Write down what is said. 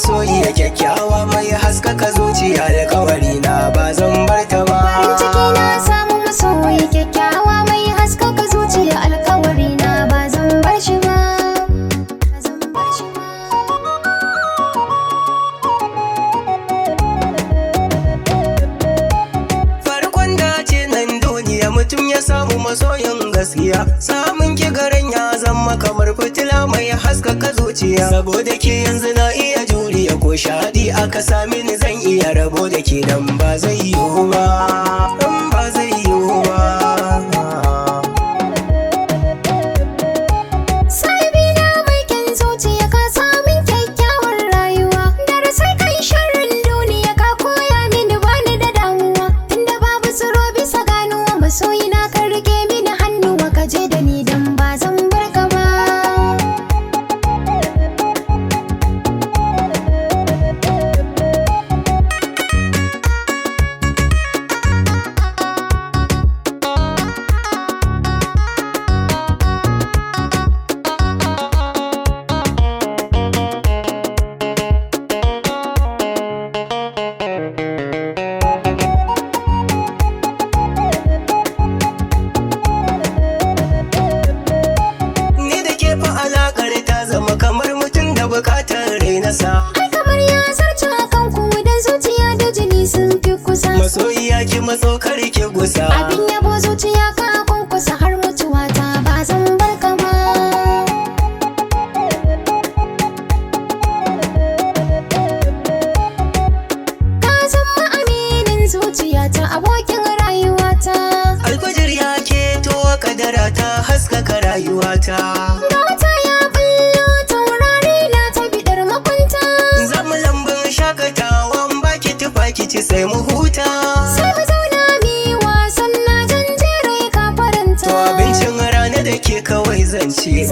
masoyiya kyakkyawa mai haskaka zuciya, alƙawari na ba zan bar ta ba. Farin ciki na samu masoyi kyakkyawa mai haskaka zuciya, alƙawari na ba zan bar shi ba. Farkon dace nan duniya mutum ya samu masoyin gaskiya, samun ki garin ya zama kamar fitila mai haskaka zuciya. Saboda ke yanzu na iya juriya, ko shaɗi aka sami ni zan iya rabo da ke, dan ba zai yiwu ba, dan ba zai yiwu ba. Sabina mai kyan zuciya ka samin kyakkyawar rayuwa, da sai kai sharrin duniya ka koya mini bani da damuwa. Tunda babu tsoro bisa ganuwa, masoyina ka rike mini hannuwa, ka je da ni dan ba zan bar ka ba. Zama kamar mutum da bukatar rainasa, Ai kamar ya zarce a kanku, dan zuciya da jini sun fi kusa. masoyiya ki matso kar ki gusa. Abin yabo zuciya ka kunkusa, har mutuwa ta ba zan bar ka ba. Ka zama aminin zuciyata, abokin rayuwata. Alfajir ya keto kadara ta haskaka rayuwata. Ga wata ya bullo taurari na ta bidar makwanta. Zamu lambun shakatawan baki tufa ki ci sai mu huta. Sai mu zauna mi wasan na janjere ka faranta. To abincin rana da ke kawai zan ci.